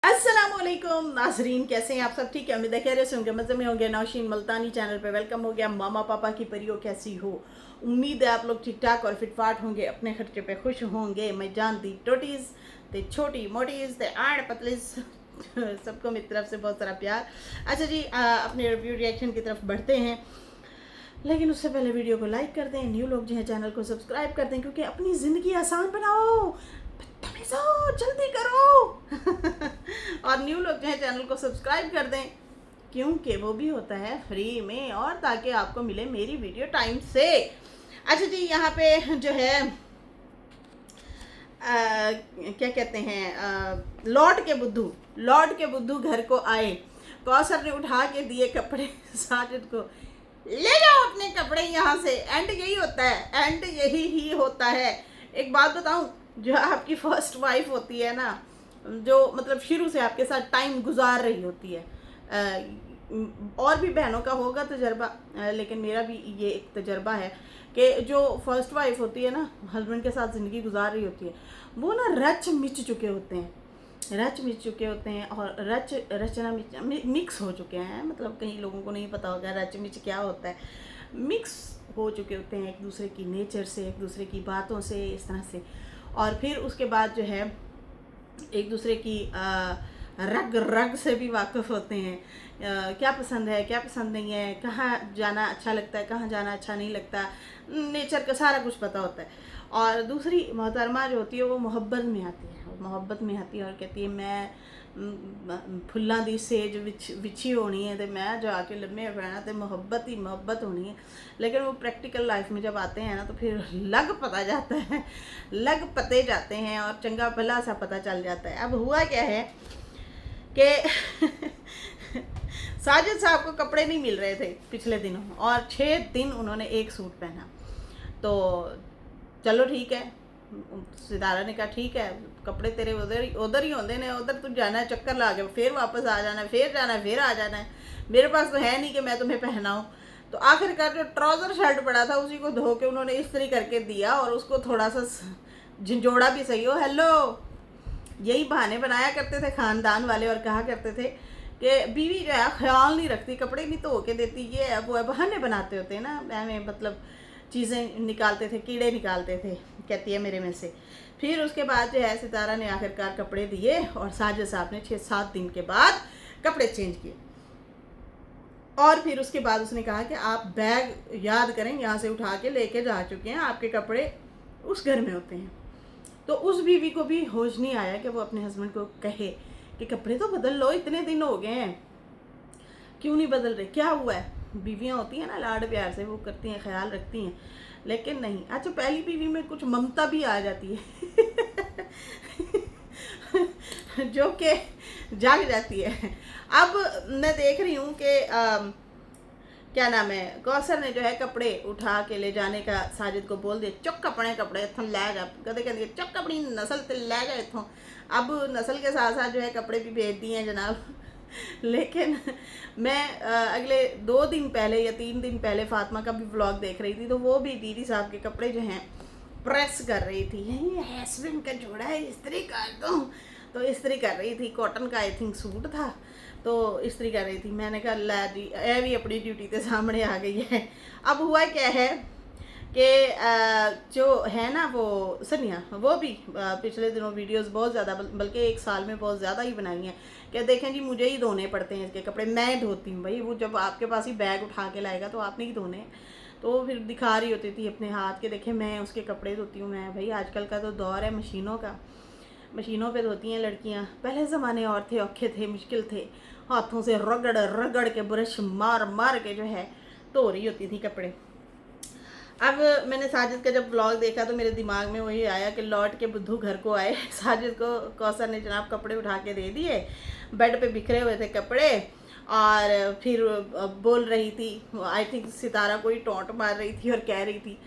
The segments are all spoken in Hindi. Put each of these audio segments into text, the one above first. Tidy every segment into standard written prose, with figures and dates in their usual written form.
अस्सलामुअलैकुम नाजरीन, कैसे हैं आप सब? ठीक है, उम्मीद है खैरियत से होंगे, मज़े में होंगे। नौशीन मुल्तानी चैनल पे वेलकम हो गया। मामा पापा की परियों कैसी हो? उम्मीद है आप लोग ठीक ठाक और फिटफाट होंगे, अपने खर्चे पे खुश होंगे। मैं जानती टोटीज़ ते छोटी मोटीज़ ते आड़ पतलीज़ सबको मेरी तरफ से बहुत सारा प्यार। अच्छा जी, अपने रिव्यू रिएक्शन की तरफ बढ़ते हैं, लेकिन उससे पहले वीडियो को लाइक कर दें। न्यू लोग जो है चैनल को सब्सक्राइब कर दें, क्योंकि अपनी ज़िंदगी आसान बनाओ। बदतमीज़ो, जल्दी करो और न्यू लोग जो है चैनल को सब्सक्राइब कर दें, क्योंकि वो भी होता है फ्री में, और ताकि आपको मिले मेरी वीडियो टाइम से। अच्छा जी, यहाँ पे जो है क्या कहते हैं, लौट के बुद्धू घर को आए। कौसर ने उठा के दिए कपड़े साजिद को, ले जाओ अपने कपड़े यहाँ से। एंड यही होता है, एंड यही ही होता है। एक बात बताऊँ, जो आपकी फर्स्ट वाइफ होती है ना, जो मतलब शुरू से आपके साथ टाइम गुजार रही होती है, और भी बहनों का होगा तजर्बा, लेकिन मेरा भी ये एक तजर्बा है कि जो फर्स्ट वाइफ होती है ना, हस्बैंड के साथ ज़िंदगी गुजार रही होती है, वो ना रच मिच चुके होते हैं, और रचना मिक्स हो चुके हैं। मतलब कई लोगों को नहीं पता होगा रच मिच क्या होता है। मिक्स हो चुके होते हैं एक दूसरे की नेचर से, एक दूसरे की बातों से, इस तरह से। और फिर उसके बाद जो है एक दूसरे की रग रग से भी वाकिफ़ होते हैं। क्या पसंद है, क्या पसंद नहीं है, कहाँ जाना अच्छा लगता है, कहाँ जाना अच्छा नहीं लगता, नेचर का सारा कुछ पता होता है। और दूसरी मोहतरमा जो होती है वो मोहब्बत में आती है, और कहती है मैं फुल्लां दी सेज विछी होनी है, तो मैं जाके लम्हे पैना, तो मोहब्बत ही मोहब्बत होनी है। लेकिन वो प्रैक्टिकल लाइफ में जब आते हैं ना, तो फिर लग पते जाते हैं, और चंगा भला सा पता चल जाता है। अब हुआ क्या है कि साजिद साहब को कपड़े नहीं मिल रहे थे पिछले दिनों, और 6 दिन उन्होंने एक सूट पहना। तो चलो ठीक है, सितारा ने कहा ठीक है, कपड़े तेरे उधर ही होंगे ने, उधर तू जाना है, चक्कर ला के फिर वापस आ जाना है, फिर जाना है, फिर आ जाना है। मेरे पास तो है नहीं कि मैं तुम्हें पहनाऊँ। तो आखिरकार जो ट्राउज़र शर्ट पड़ा था उसी को धो के उन्होंने इस्त्री करके दिया, और उसको थोड़ा सा झंझोड़ा भी सही हो। हेलो, यही बहाने बनाया करते थे ख़ानदान वाले, और कहा करते थे कि बीवी जो है ख्याल नहीं रखती, कपड़े नहीं धो के देती, ये है वो है, बहाने बनाते होते हैं ना, मैं मतलब चीज़ें निकालते थे, कीड़े निकालते थे, कहती है मेरे में से। फिर उसके बाद जो है सितारा ने आखिरकार कपड़े दिए, और साजिद साहब ने 6-7 दिन के बाद कपड़े चेंज किए। और फिर उसके बाद उसने कहा कि आप बैग याद करें, यहाँ से उठा के लेके जा चुके हैं, आपके कपड़े उस घर में होते हैं। तो उस बीवी को भी होश नहीं आया कि वो अपने हस्बैंड को कहे कि कपड़े तो बदल लो, इतने दिन हो गए हैं, क्यों नहीं बदल रहे, क्या हुआ है। बीवियाँ होती हैं ना, लाड प्यार से वो करती हैं, ख्याल रखती हैं, लेकिन नहीं। अच्छा, पहली बीवी में कुछ ममता भी आ जाती है जो कि जाग जाती है। अब मैं देख रही हूँ कि क्या नाम है, कौसर ने जो है कपड़े उठा के ले जाने का साजिद को बोल दिया, चुक अपने कपड़े इतों लै जा, कदे कहते चुक अपनी नस्ल ते लै जा इतों। अब नस्ल के साथ साथ जो है कपड़े भी भेज दिए हैं जनाब लेकिन मैं अगले 2 दिन पहले या 3 दिन पहले फातिमा का भी व्लॉग देख रही थी, तो वो भी दीदी साहब के कपड़े जो हैं प्रेस कर रही थी। हस्बैंड का जोड़ा है, इस्त्री कर दो, तो इस्त्री कर रही थी। कॉटन का आई थिंक सूट था, तो इस्त्री कर रही थी। मैंने कहा ला जी, ए भी अपनी ड्यूटी के सामने आ गई है। अब हुआ क्या है कि जो है ना वो सनिया, वो भी पिछले दिनों वीडियोस बहुत ज़्यादा, बल्कि 1 साल में बहुत ज़्यादा ही बनाई हैं कि देखें जी मुझे ही धोने पड़ते हैं इसके कपड़े, मैं धोती हूँ। भाई वो जब आपके पास ही बैग उठा के लाएगा तो आपने ही धोने हैं। तो फिर दिखा रही होती थी अपने हाथ के, देखें मैं उसके कपड़े धोती हूँ। मैं भाई आजकल का तो दौर है मशीनों का, मशीनों पे धोती हैं लड़कियाँ। पहले ज़माने और थे, औखे थे, मुश्किल थे, हाथों से रगड़ रगड़ के ब्रश मार मार के जो है धो रही होती थी कपड़े। अब मैंने साजिद का जब व्लॉग देखा तो मेरे दिमाग में वही आया कि लौट के बुद्धू घर को आए। साजिद को कौसर ने जनाब कपड़े उठा के दे दिए, बेड पे बिखरे हुए थे कपड़े, और फिर बोल रही थी, आई थिंक सितारा को ही टोंट मार रही थी और कह रही थी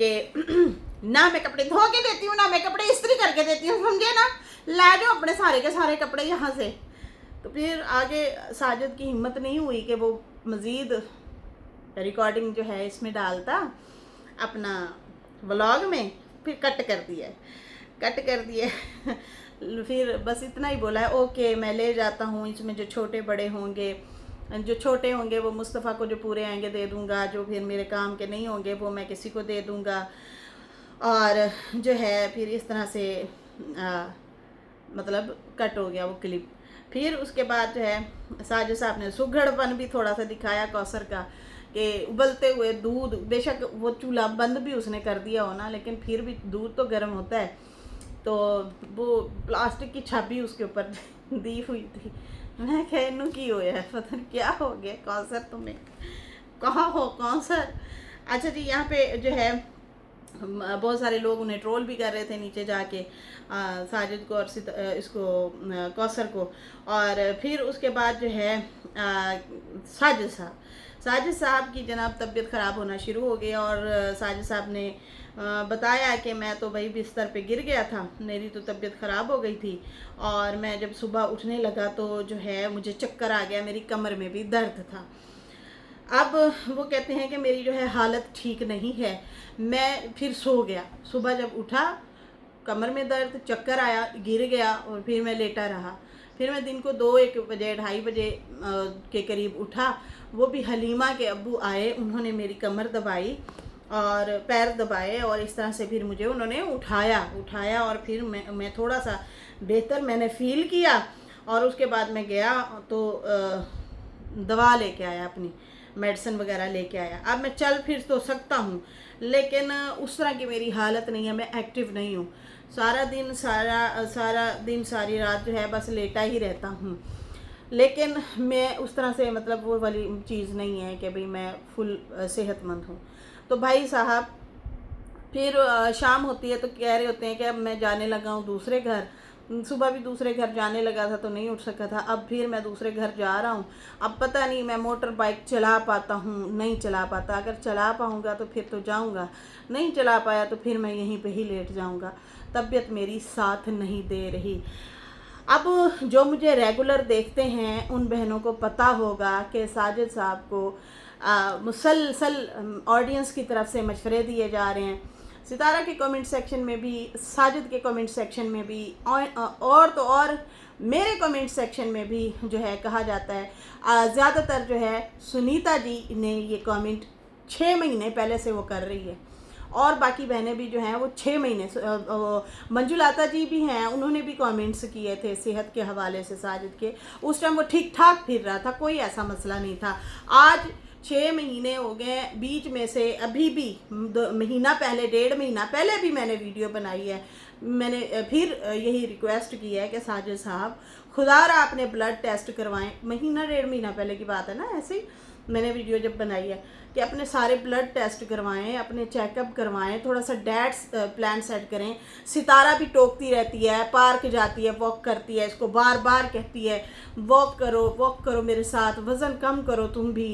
कि ना मैं कपड़े धो के देती हूँ, ना मैं कपड़े इस्त्री करके देती हूँ, समझे ना, ला जाओ अपने सारे के सारे कपड़े यहाँ से। तो फिर आगे साजिद की हिम्मत नहीं हुई कि वो मज़ीद रिकॉर्डिंग जो है इसमें डालता अपना व्लॉग में, फिर कट कर दिया फिर बस इतना ही बोला है, ओके मैं ले जाता हूँ, इसमें जो छोटे बड़े होंगे, जो छोटे होंगे वो मुस्तफ़ा को जो पूरे आएंगे दे दूँगा, जो फिर मेरे काम के नहीं होंगे वो मैं किसी को दे दूँगा। और जो है फिर इस तरह से मतलब कट हो गया वो क्लिप। फिर उसके बाद जो है साजिद साहब ने सुघड़पन भी थोड़ा सा दिखाया कौसर का, कि उबलते हुए दूध, बेशक वो चूल्हा बंद भी उसने कर दिया हो ना, लेकिन फिर भी दूध तो गर्म होता है, तो वो प्लास्टिक की छाबी उसके ऊपर दी हुई थी। मैं कह इनू की होया है, पता नहीं क्या हो गया कौसर तुम्हें, कहाँ हो कौसर। अच्छा जी, यहाँ पे जो है बहुत सारे लोग उन्हें ट्रोल भी कर रहे थे नीचे जाके, साजिद को और इसको कौसर को। और फिर उसके बाद जो है साजिद साहब की जनाब तबीयत ख़राब होना शुरू हो गई, और साजिद साहब ने बताया कि मैं तो भाई बिस्तर पे गिर गया था, मेरी तो तबीयत ख़राब हो गई थी, और मैं जब सुबह उठने लगा तो जो है मुझे चक्कर आ गया, मेरी कमर में भी दर्द था। अब वो कहते हैं कि मेरी जो है हालत ठीक नहीं है, मैं फिर सो गया, सुबह जब उठा कमर में दर्द, चक्कर आया, गिर गया, और फिर मैं लेटा रहा। फिर मैं दिन को 2-1 बजे 2:30 बजे के करीब उठा, वो भी हलीमा के अब्बू आए, उन्होंने मेरी कमर दबाई और पैर दबाए, और इस तरह से फिर मुझे उन्होंने उठाया और फिर मैं थोड़ा सा बेहतर मैंने फ़ील किया। और उसके बाद मैं गया तो दवा लेके आया, अपनी मेडिसिन वगैरह लेके आया। अब मैं चल फिर तो सकता हूँ, लेकिन उस तरह की मेरी हालत नहीं है, मैं एक्टिव नहीं हूँ। सारा दिन सारी रात जो है बस लेटा ही रहता हूँ, लेकिन मैं उस तरह से मतलब वो वाली चीज़ नहीं है कि भाई मैं फुल सेहतमंद हूँ। तो भाई साहब फिर शाम होती है तो कह रहे होते हैं कि अब मैं जाने लगा हूँ दूसरे घर। सुबह भी दूसरे घर जाने लगा था तो नहीं उठ सका था, अब फिर मैं दूसरे घर जा रहा हूँ। अब पता नहीं मैं मोटर बाइक चला पाता हूँ नहीं चला पाता, अगर चला पाऊँगा तो फिर तो जाऊँगा, नहीं चला पाया तो फिर मैं यहीं पे ही लेट जाऊँगा। तबीयत मेरी साथ नहीं दे रही। अब जो मुझे रेगुलर देखते हैं उन बहनों को पता होगा कि साजिद साहब को मुसलसल ऑडियंस की तरफ से मशवरे दिए जा रहे हैं। सितारा के कमेंट सेक्शन में भी, साजिद के कमेंट सेक्शन में भी, और तो और मेरे कमेंट सेक्शन में भी जो है कहा जाता है। ज़्यादातर जो है सुनीता जी ने ये कमेंट 6 महीने पहले से वो कर रही है, और बाकी बहनें भी जो हैं वो 6 महीने, मंजुलाता जी भी हैं, उन्होंने भी कमेंट्स किए थे सेहत के हवाले से साजिद के। उस टाइम वो ठीक ठाक फिर रहा था, कोई ऐसा मसला नहीं था। आज 6 महीने हो गए, बीच में से अभी भी महीना पहले, 1.5 महीना पहले भी मैंने वीडियो बनाई है। मैंने फिर यही रिक्वेस्ट की है कि साजिद साहब खुदारा अपने ब्लड टेस्ट करवाएं। महीना 1.5 महीना पहले की बात है ना, ऐसे ही मैंने वीडियो जब बनाई है कि अपने सारे ब्लड टेस्ट करवाएं, अपने चेकअप करवाएं, थोड़ा सा डाइट प्लान सेट करें। सितारा भी टोकती रहती है, पार्क जाती है, वॉक करती है, इसको बार बार कहती है वॉक करो मेरे साथ, वज़न कम करो, तुम भी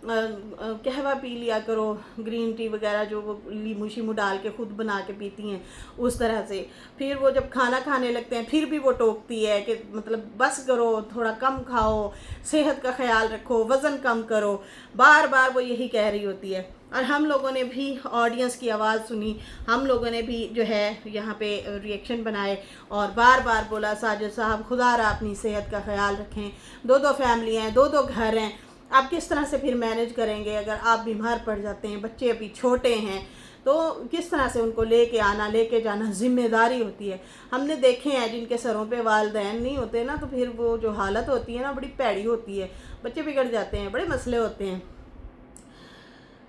कहवा पी लिया करो, ग्रीन टी वगैरह जो वो लीमू शीमू डाल के खुद बना के पीती हैं उस तरह से। फिर वो जब खाना खाने लगते हैं फिर भी वो टोकती है कि मतलब बस करो, थोड़ा कम खाओ, सेहत का ख्याल रखो, वज़न कम करो, बार बार वो यही कह रही होती है। और हम लोगों ने भी ऑडियंस की आवाज़ सुनी, हम लोगों ने भी जो है यहाँ पे रिएक्शन बनाए और बार बार बोला साजिद साहब खुदारा अपनी सेहत का ख्याल रखें, 2-2 फैमिली हैं, 2-2 घर हैं, आप किस तरह से फिर मैनेज करेंगे अगर आप बीमार पड़ जाते हैं, बच्चे अभी छोटे हैं तो किस तरह से उनको लेके आना लेके जाना जिम्मेदारी होती है। हमने देखे हैं जिनके सरों पे वालिदैन नहीं होते ना, तो फिर वो जो हालत होती है ना बड़ी पैड़ी होती है, बच्चे बिगड़ जाते हैं, बड़े मसले होते हैं।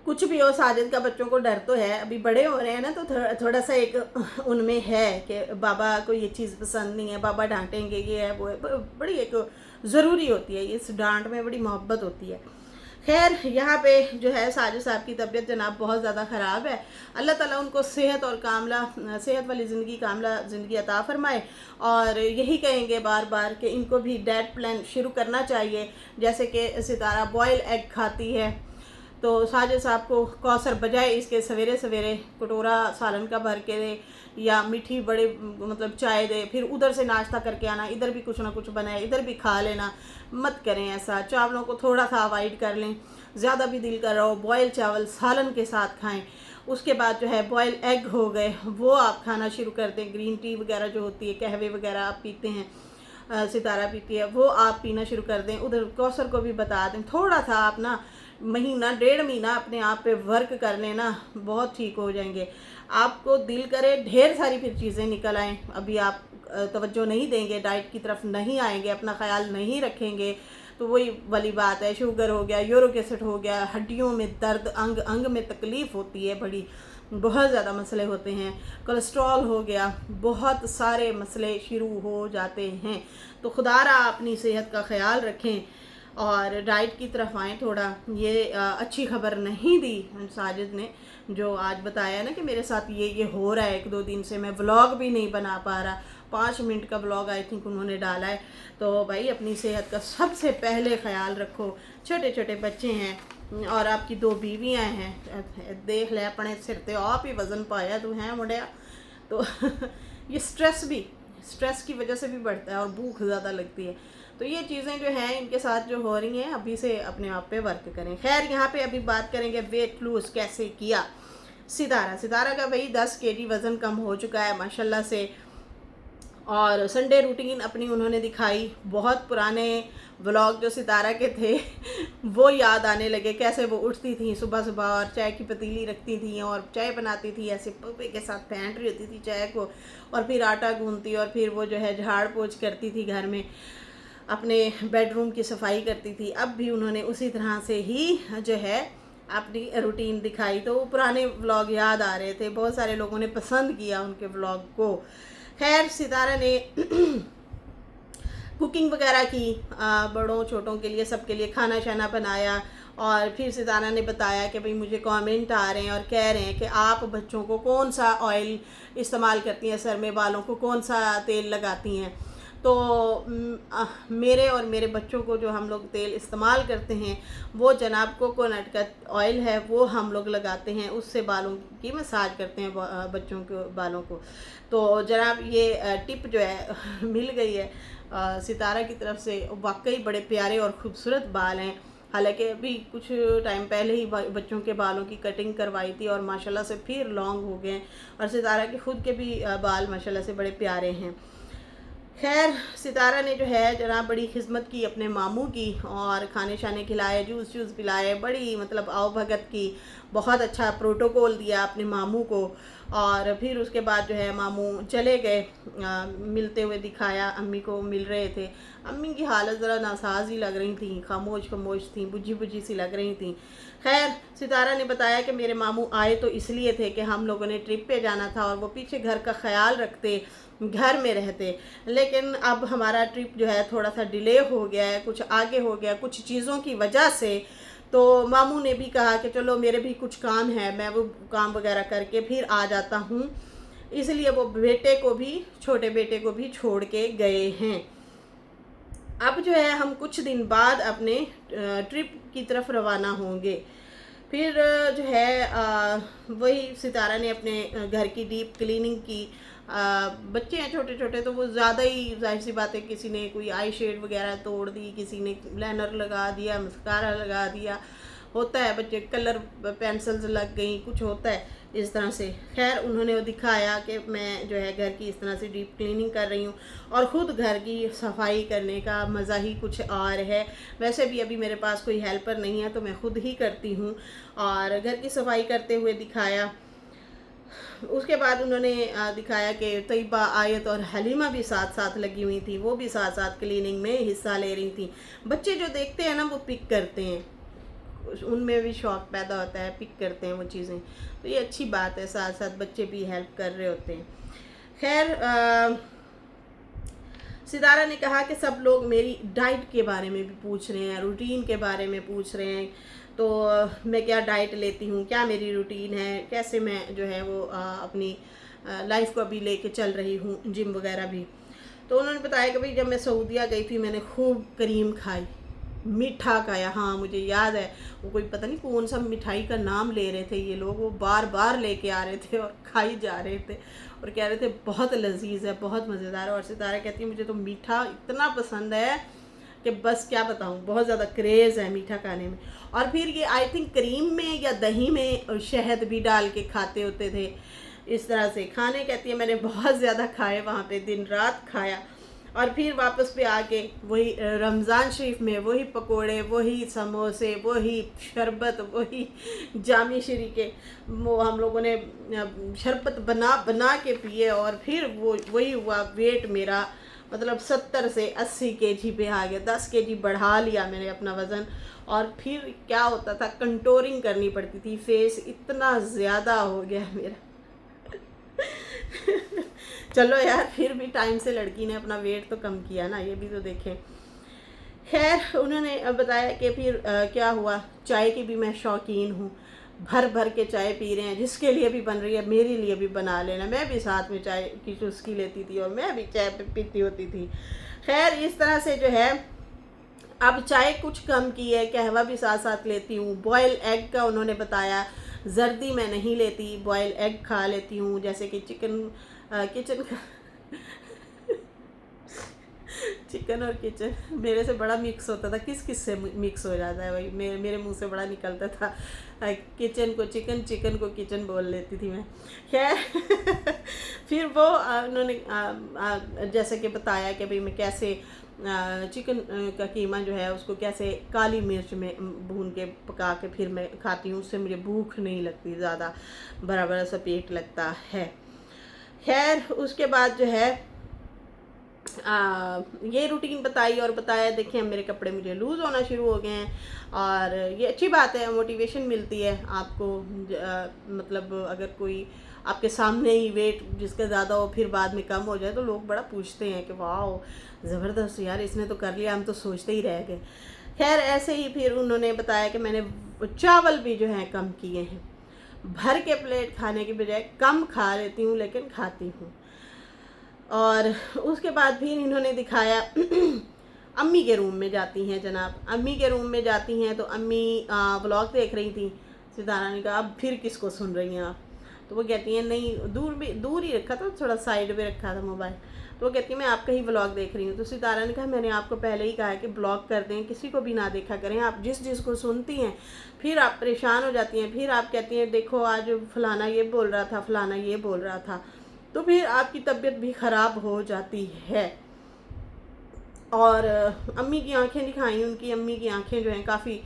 कुछ भी हो, साजिद का बच्चों को डर तो है, अभी बड़े हो रहे हैं ना, तो थोड़ा सा एक उनमें है कि बाबा को ये चीज़ पसंद नहीं है, बाबा डांटेंगे, ये है वो है, बड़ी एक ज़रूरी होती है, इस डांट में बड़ी मोहब्बत होती है। खैर यहाँ पे जो है साजिद साहब की तबीयत जनाब बहुत ज़्यादा ख़राब है। अल्लाह ताला उनको सेहत और सेहत वाली ज़िंदगी, कामला ज़िंदगी अता फरमाए। और यही कहेंगे बार बार कि इनको भी डाइट प्लान शुरू करना चाहिए, जैसे कि सितारा बॉयल एग खाती है, तो साजिद साहब को कौसर बजाय इसके सवेरे सवेरे कटोरा सालन का भर के दे या मीठी बड़े मतलब चाय दे, फिर उधर से नाश्ता करके आना, इधर भी कुछ ना कुछ बनाए, इधर भी खा लेना। मत करें ऐसा, चावलों को थोड़ा सा अवॉइड कर लें, ज़्यादा भी दिल कर रहा हो बॉयल चावल सालन के साथ खाएं। उसके बाद जो है बॉयल एग हो गए, वो आप खाना शुरू कर दें। ग्रीन टी वगैरह जो होती है, कहवे वगैरह आप पीते हैं, सितारा पीती है, वो आप पीना शुरू कर दें। उधर कौसर को भी बता दें, थोड़ा सा आप ना महीना 1.5 महीना अपने आप पे वर्क कर लेना, बहुत ठीक हो जाएंगे। आपको दिल करे ढेर सारी फिर चीज़ें निकल आएँ, अभी आप तवज्जो नहीं देंगे, डाइट की तरफ नहीं आएंगे, अपना ख्याल नहीं रखेंगे, तो वही वाली बात है, शुगर हो गया, यूरिक एसिड हो गया, हड्डियों में दर्द, अंग अंग में तकलीफ़ होती है, बड़ी बहुत ज़्यादा मसले होते हैं, कोलेस्ट्रॉल हो गया, बहुत सारे मसले शुरू हो जाते हैं। तो खुदारा अपनी सेहत का ख्याल रखें और डाइट की तरफ आएँ थोड़ा। ये अच्छी खबर नहीं दी साजिद ने, जो आज बताया ना कि मेरे साथ ये हो रहा है, 1-2 दिन से मैं व्लॉग भी नहीं बना पा रहा। 5 मिनट का व्लॉग आई थिंक उन्होंने डाला है। तो भाई अपनी सेहत का सबसे पहले ख्याल रखो। छोटे छोटे बच्चे हैं और आपकी 2 बीवियाँ हैं, देख ले अपने सिर ते आप ही वज़न पाया तू है मुंडिया। तो ये स्ट्रेस की वजह से भी बढ़ता है और भूख ज़्यादा लगती है। तो ये चीज़ें जो हैं इनके साथ जो हो रही हैं, अभी से अपने आप पे वर्क करें। खैर यहाँ पे अभी बात करेंगे वेट लूज़ कैसे किया। सितारा का भाई 10 kg वज़न कम हो चुका है माशाल्लाह से। और संडे रूटीन अपनी उन्होंने दिखाई, बहुत पुराने व्लॉग जो सितारा के थे वो याद आने लगे, कैसे वो उठती थी सुबह सुबह और चाय की पतीली रखती थी और चाय बनाती थी, ऐसे पप्पे के साथ फेंट रही होती थी चाय को, और फिर आटा गूंथती और फिर वो जो है झाड़ पोंछ करती थी, घर में अपने बेडरूम की सफाई करती थी। अब भी उन्होंने उसी तरह से ही जो है अपनी रूटीन दिखाई। तो वो पुराने व्लॉग याद आ रहे थे, बहुत सारे लोगों ने पसंद किया उनके व्लॉग को। खैर सितारा ने कुकिंग वगैरह की, बड़ों छोटों के लिए सबके लिए खाना शाना बनाया। और फिर सितारा ने बताया कि भाई मुझे कमेंट आ रहे हैं और कह रहे हैं कि आप बच्चों को कौन सा ऑयल इस्तेमाल करती हैं, सर में बालों को कौन सा तेल लगाती हैं। तो मेरे और मेरे बच्चों को जो हम लोग तेल इस्तेमाल करते हैं वो जनाब कोकोनट का ऑयल है, वो हम लोग लगाते हैं, उससे बालों की मसाज करते हैं बच्चों के बालों को। तो जनाब ये टिप जो है मिल गई है सितारा की तरफ से। वाकई बड़े प्यारे और ख़ूबसूरत बाल हैं। हालांकि अभी कुछ टाइम पहले ही बच्चों के बालों की कटिंग करवाई थी और माशाल्लाह से फिर लॉन्ग हो गए, और सितारा के ख़ुद के भी बाल माशाल्लाह से बड़े प्यारे हैं। खैर सितारा ने जो है जनाब बड़ी खिदमत की अपने मामू की, और खाने शाने खिलाए, जूस पिलाए, बड़ी मतलब आओ भगत की, बहुत अच्छा प्रोटोकॉल दिया अपने मामू को। और फिर उसके बाद जो है मामू चले गए, मिलते हुए दिखाया, अम्मी को मिल रहे थे। अम्मी की हालत ज़रा नासाज ही लग रही थी, खामोश थी, बुझी सी लग रही थी। खैर सितारा ने बताया कि मेरे मामू आए तो इसलिए थे कि हम लोगों ने ट्रिप पे जाना था और वो पीछे घर का ख्याल रखते, घर में रहते, लेकिन अब हमारा ट्रिप जो है थोड़ा सा डिले हो गया है, कुछ आगे हो गया कुछ चीज़ों की वजह से। तो मामू ने भी कहा कि चलो मेरे भी कुछ काम है, मैं वो काम वगैरह करके फिर आ जाता हूँ, इसलिए वो बेटे को भी, छोटे बेटे को भी छोड़ के गए हैं। अब जो है हम कुछ दिन बाद अपने ट्रिप की तरफ रवाना होंगे। फिर जो है वही सितारा ने अपने घर की डीप क्लीनिंग की। बच्चे हैं छोटे छोटे तो वो ज़्यादा ही, जाहिर सी बात है, किसी ने कोई आई शेड वगैरह तोड़ दी, किसी ने लाइनर लगा दिया, मस्कारा लगा दिया, होता है, बच्चे कलर पेंसिल्स लग गई, कुछ होता है इस तरह से। खैर उन्होंने वो दिखाया कि मैं जो है घर की इस तरह से डीप क्लीनिंग कर रही हूँ, और ख़ुद घर की सफाई करने का मज़ा ही कुछ और है। वैसे भी अभी मेरे पास कोई हेल्पर नहीं है तो मैं ख़ुद ही करती हूँ, और घर की सफाई करते हुए दिखाया। उसके बाद उन्होंने दिखाया कि तैयबा, आयत और हलीमा भी साथ साथ लगी हुई थी, वो भी साथ साथ क्लीनिंग में हिस्सा ले रही थी। बच्चे जो देखते हैं ना वो पिक करते हैं, उनमें भी शौक़ पैदा होता है, पिक करते हैं वो चीज़ें, तो ये अच्छी बात है, साथ साथ बच्चे भी हेल्प कर रहे होते हैं। खैर सितारा ने कहा कि सब लोग मेरी डाइट के बारे में भी पूछ रहे हैं, रूटीन के बारे में पूछ रहे हैं, तो मैं क्या डाइट लेती हूँ, क्या मेरी रूटीन है, कैसे मैं जो है वो अपनी लाइफ को अभी लेके चल रही हूँ, जिम वगैरह भी। तो उन्होंने बताया कि भाई जब मैं सऊदीया गई थी मैंने खूब करीम खाई, मीठा खाया। हाँ मुझे याद है, वो कोई पता नहीं कौन सा मिठाई का नाम ले रहे थे ये लोग, वो बार बार लेके आ रहे थे और खाई जा रहे थे और कह रहे थे बहुत लजीज है, बहुत मज़ेदार है। और सितारा कहती है मुझे तो मीठा इतना पसंद है कि बस क्या बताऊँ, बहुत ज़्यादा क्रेज़ है मीठा खाने में। और फिर ये आई थिंक क्रीम में या दही में शहद भी डाल के खाते होते थे, इस तरह से खाने। कहती है मैंने बहुत ज़्यादा खाए वहाँ पे, दिन रात खाया। और फिर वापस पे आके वही रमज़ान शरीफ में वही पकोड़े, वही समोसे, वही शरबत, वही जामी शरी के वो हम लोगों ने शरबत बना बना के पिए। और फिर वो वही हुआ, वेट मेरा मतलब 70 से 80 केजी पे आ गया, 10 केजी बढ़ा लिया मैंने अपना वज़न। और फिर क्या होता था, कंटोरिंग करनी पड़ती थी, फेस इतना ज़्यादा हो गया मेरा। चलो यार, फिर भी टाइम से लड़की ने अपना वेट तो कम किया ना, ये भी तो देखें। खैर उन्होंने बताया कि फिर क्या हुआ, चाय की भी मैं शौकीन हूँ, भर भर के चाय पी रहे हैं, जिसके लिए भी बन रही है मेरे लिए भी बना लेना। मैं भी साथ में चाय की चुस्की लेती थी और मैं भी चाय पीती होती थी। खैर इस तरह से जो है अब चाय कुछ कम की है, कहवा भी साथ साथ लेती हूँ। बॉयल एग का उन्होंने बताया, जर्दी मैं नहीं लेती, बॉयल एग खा लेती हूँ। जैसे कि किचन का चिकन और किचन मेरे से बड़ा मिक्स होता था, किस किस से मिक्स हो जाता है भाई, मेरे मुंह से बड़ा निकलता था। किचन को चिकन, चिकन को किचन बोल लेती थी मैं। खैर फिर वो उन्होंने जैसे कि बताया कि भाई मैं कैसे चिकन का कीमा जो है उसको कैसे काली मिर्च में भून के पका के फिर मैं खाती हूँ, उससे मुझे भूख नहीं लगती ज़्यादा, बड़ा बड़ा सा पेट लगता है। खैर उसके बाद जो है ये रूटीन बताई और बताया। देखिए मेरे कपड़े मुझे लूज़ होना शुरू हो गए हैं, और ये अच्छी बात है, मोटिवेशन मिलती है आपको। मतलब अगर कोई आपके सामने ही वेट जिसका ज़्यादा हो फिर बाद में कम हो जाए तो लोग बड़ा पूछते हैं कि वाह ज़बरदस्त यार, इसने तो कर लिया, हम तो सोचते ही रह गए। खैर ऐसे ही फिर उन्होंने बताया कि मैंने चावल भी जो है कम किए हैं, भर के प्लेट खाने की बजाय कम खा लेती हूँ लेकिन खाती हूँ। और उसके बाद फिर इन्होंने दिखाया अम्मी के रूम में जाती हैं जनाब, अम्मी के रूम में जाती हैं तो अम्मी व्लॉग देख रही थी। सितारा ने कहा अब फिर किसको सुन रही हैं आप, तो वो कहती हैं नहीं, दूर ही रखा था, थोड़ा साइड में रखा था मोबाइल। तो वो कहती है मैं आपका ही व्लॉग देख रही हूँ। तो सितारा ने कहा मैंने आपको पहले ही कहा है कि ब्लॉग कर दें, किसी को भी ना देखा करें, आप जिसको सुनती हैं फिर आप परेशान हो जाती हैं, फिर आप कहती हैं देखो आज फलाना ये बोल रहा था, फलाना ये बोल रहा था, तो फिर आपकी तबीयत भी ख़राब हो जाती है। और अम्मी की आंखें दिखाई, उनकी अम्मी की आंखें जो हैं काफ़ी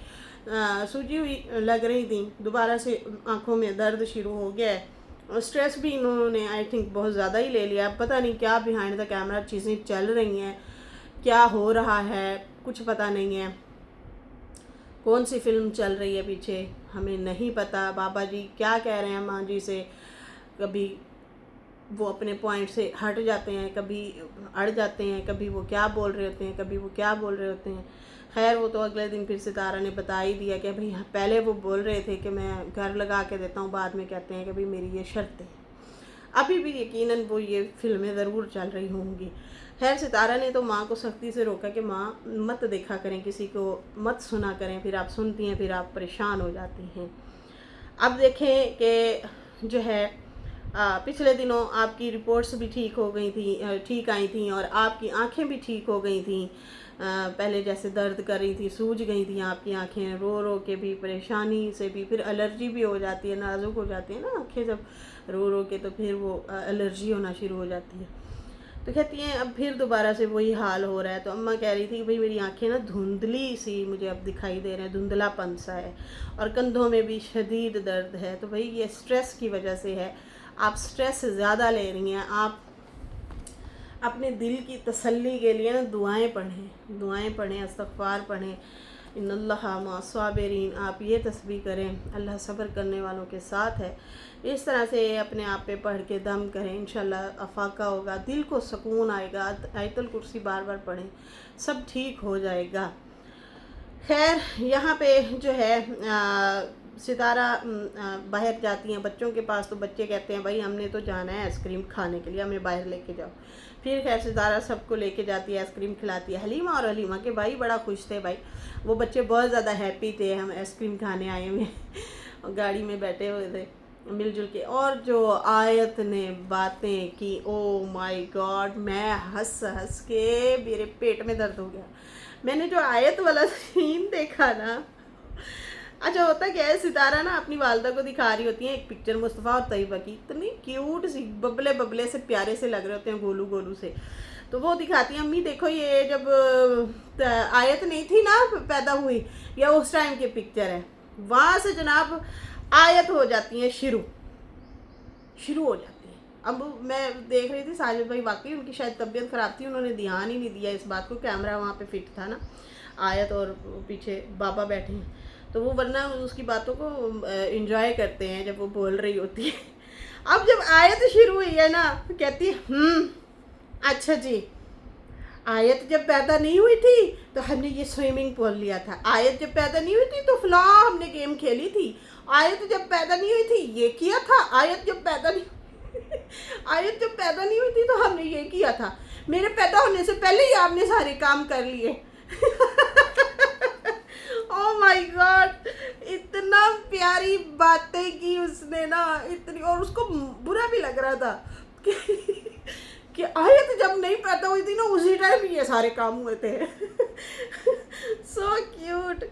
सूजी हुई लग रही थी, दोबारा से आंखों में दर्द शुरू हो गया है। और स्ट्रेस भी इन्होंने आई थिंक बहुत ज़्यादा ही ले लिया, पता नहीं क्या बिहाइंड द कैमरा चीज़ें चल रही हैं, क्या हो रहा है कुछ पता नहीं है, कौन सी फिल्म चल रही है पीछे हमें नहीं पता। बाबा जी क्या कह रहे हैं माँ जी से, कभी वो अपने पॉइंट से हट जाते हैं, कभी अड़ जाते हैं, कभी वो क्या बोल रहे होते हैं, कभी वो क्या बोल रहे होते हैं। खैर वो तो अगले दिन फिर सितारा ने बता ही दिया कि भाई पहले वो बोल रहे थे कि मैं घर लगा के देता हूँ, बाद में कहते हैं कि भाई मेरी ये शर्तें। अभी भी यकीनन वो ये फिल्में ज़रूर चल रही होंगी। खैर सितारा ने तो माँ को सख्ती से रोका कि माँ मत देखा करें, किसी को मत सुना करें, फिर आप सुनती हैं फिर आप परेशान हो जाती हैं। अब देखें कि जो है पिछले दिनों आपकी रिपोर्ट्स भी ठीक हो गई थी, ठीक आई थी, और आपकी आंखें भी ठीक हो गई थी। पहले जैसे दर्द कर रही थी, सूज गई थी आपकी आंखें, रो रो के भी, परेशानी से भी, फिर एलर्जी भी हो जाती है, नाजुक हो जाती है ना आंखें जब रो रो के, तो फिर वो एलर्जी होना शुरू हो जाती है। तो कहती हैं अब फिर दोबारा से वही हाल हो रहा है। तो अम्मा कह रही थी भाई मेरी आंखें ना धुंधली सी मुझे अब दिखाई दे रहे हैं, धुंधलापन सा है, और कंधों में भी शदीद दर्द है। तो भाई ये स्ट्रेस की वजह से है, आप स्ट्रेस ज़्यादा ले रही हैं। आप अपने दिल की तसल्ली के लिए ना दुआएं पढ़ें, इस्तग़फ़ार पढ़ें, इन्नल्लाह मअस-साबिरीन। आप ये तस्बीह करें, अल्लाह सब्र करने वालों के साथ है। इस तरह से अपने आप पे पढ़ के दम करें, इंशाल्लाह अफाका होगा, दिल को सुकून आएगा। आयतुल कुर्सी बार बार पढ़ें, सब ठीक हो जाएगा। खैर यहाँ पे जो है सितारा बाहर जाती हैं बच्चों के पास, तो बच्चे कहते हैं भाई हमने तो जाना है आइसक्रीम खाने के लिए, हमें बाहर लेके जाओ। फिर खैर सितारा सबको लेके जाती है, आइसक्रीम खिलाती है। हलीमा और हलीमा के भाई बड़ा खुश थे भाई, वो बच्चे बहुत ज़्यादा हैप्पी थे, हम आइसक्रीम खाने आए हुए और गाड़ी में बैठे हुए थे। मिलजुल के। और जो आयत ने बातें की, ओ माय गॉड, मैं हंस हंस के मेरे पेट में दर्द हो गया। मैंने जो आयत वाला सीन देखा ना, अच्छा होता क्या है, सितारा ना अपनी वालदा को दिखा रही होती है एक पिक्चर मुस्तफ़ा और तैयबा की, इतनी क्यूट सी, बबले बबले से प्यारे से लग रहे होते हैं, गोलू गोलू से। तो वो दिखाती है, अम्मी देखो ये जब आयत नहीं थी ना पैदा हुई, या उस टाइम की पिक्चर है। वहाँ से जनाब आयत हो जाती है शुरू हो जाती है। अब मैं देख रही थी साजिद भाई, वाकई उनकी शायद तबीयत ख़राब थी, उन्होंने ध्यान ही नहीं दिया इस बात को, कैमरा वहाँ पे फिट था ना, आयत और पीछे बाबा बैठे हैं, तो वो वरना उसकी बातों को एंजॉय करते हैं जब वो बोल रही होती है। अब जब आयत शुरू हुई है ना, तो कहती है अच्छा जी, आयत जब पैदा नहीं हुई थी तो हमने ये स्विमिंग पूल लिया था, आयत जब पैदा नहीं हुई थी तो फलां हमने गेम खेली थी, आयत जब पैदा नहीं हुई थी ये किया था, आयत जब पैदा नहीं हुई थी तो हमने ये किया था, मेरे पैदा होने से पहले ही आपने सारे काम कर लिए। ओह माय गॉड, इतना प्यारी बातें की उसने ना, इतनी, और उसको बुरा भी लग रहा था कि आयत जब नहीं पैदा हुई थी ना उसी टाइम ये सारे काम हुए थे। सो क्यूट,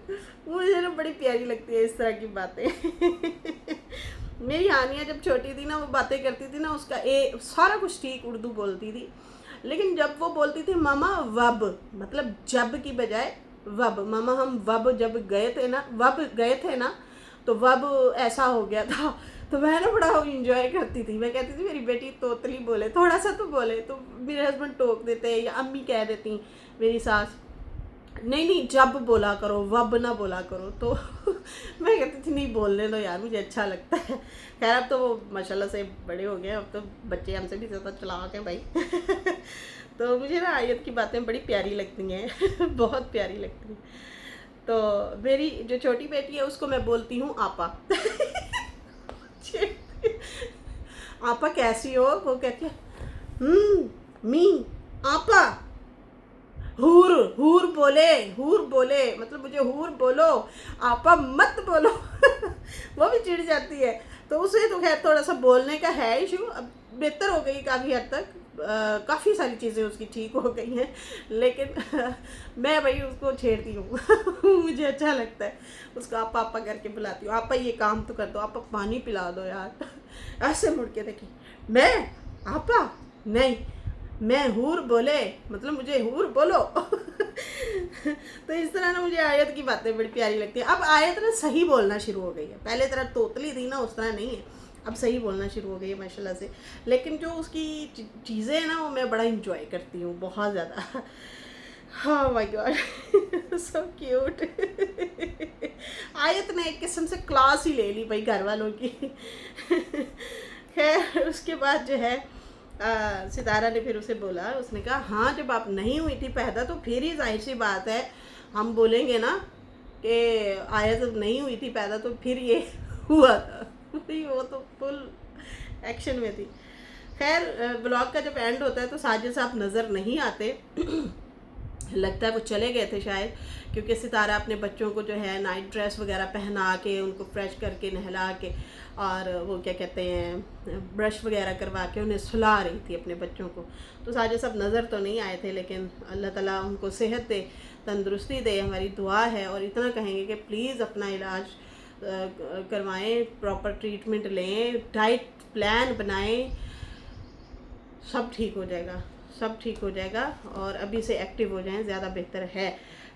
मुझे ना बड़ी प्यारी लगती है इस तरह की बातें। मेरी हानिया जब छोटी थी ना, वो बातें करती थी ना, उसका सारा कुछ ठीक उर्दू बोलती थी, लेकिन जब वो बोलती थी मामा वब, मतलब जब की बजाय वब, मामा हम वब जब गए थे ना तो वब ऐसा हो गया था। तो मैं ना बड़ा इंजॉय करती थी, मैं कहती थी मेरी बेटी तोतली बोले, थोड़ा सा तो बोले, तो मेरे हस्बैंड टोक देते, या अम्मी कह देती मेरी सास, नहीं जब बोला करो, वब ना बोला करो। तो मैं कहती थी नहीं, बोलने दो यार, मुझे अच्छा लगता है। खैर अब तो वो माशाल्लाह से बड़े हो गए, अब तो बच्चे हमसे भी ज़्यादा चालाक हैं भाई। तो मुझे ना आयत की बातें बड़ी प्यारी लगती हैं। बहुत प्यारी लगती हैं। तो मेरी जो छोटी बेटी है उसको मैं बोलती हूँ आपा। आपा कैसी हो? वो कहती है मी आपा, हूर बोले, मतलब मुझे हूर बोलो, आपा मत बोलो। वो भी चिढ़ जाती है। तो उसे तो खैर थोड़ा सा बोलने का है इशू, अब बेहतर हो गई काफ़ी हद तक, काफ़ी सारी चीज़ें उसकी ठीक हो गई हैं, लेकिन मैं भाई उसको छेड़ती हूँ। मुझे अच्छा लगता है उसको आपा आपा करके बुलाती हूँ, आपा ये काम तो कर दो, आपा पानी पिला दो यार। ऐसे मुड़ के देखी, मैं आपा नहीं, मैं हूर बोले, मतलब मुझे हूर बोलो। तो इस तरह ना मुझे आयत की बातें बड़ी प्यारी लगती है। अब आयत ना सही बोलना शुरू हो गई है, पहले तरह तोतली थी ना उस तरह नहीं है, अब सही बोलना शुरू हो गई है माशाल्लाह से। लेकिन जो उसकी चीज़ें हैं ना वो मैं बड़ा इंजॉय करती हूँ, बहुत ज़्यादा। हाँ माय गॉड, सो क्यूट। आयत ने एक किस्म से क्लास ही ले ली भाई घर वालों की। खैर उसके बाद जो है सितारा ने फिर उसे बोला, उसने कहा हाँ जब आप नहीं हुई थी पैदा तो फिर ही जाहिर सी बात है हम बोलेंगे ना कि आयत नहीं हुई थी पैदा तो फिर ये हुआ था। वो तो फुल एक्शन में थी। खैर ब्लॉग का जब एंड होता है तो साजिद साहब नज़र नहीं आते। लगता है वो चले गए थे शायद, क्योंकि सितारा अपने बच्चों को जो है नाइट ड्रेस वगैरह पहना के, उनको फ्रेश करके नहला के, और वो क्या कहते हैं ब्रश वगैरह करवा के उन्हें सुला रही थी अपने बच्चों को। तो साजिद साहब नज़र तो नहीं आए थे, लेकिन अल्लाह ताला उनको सेहत दे, तंदुरुस्ती दे, हमारी दुआ है। और इतना कहेंगे कि प्लीज़ अपना इलाज करवाएं, प्रॉपर ट्रीटमेंट लें, डाइट प्लान बनाएं, सब ठीक हो जाएगा, सब ठीक हो जाएगा। और अभी से एक्टिव हो जाएं, ज़्यादा बेहतर है।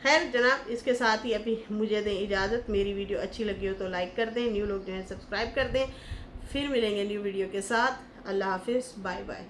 खैर जनाब इसके साथ ही अभी मुझे दें इजाज़त। मेरी वीडियो अच्छी लगी हो तो लाइक कर दें, न्यू लोग जो हैं सब्सक्राइब कर दें। फिर मिलेंगे न्यू वीडियो के साथ। अल्लाह हाफिज़, बाय बाय।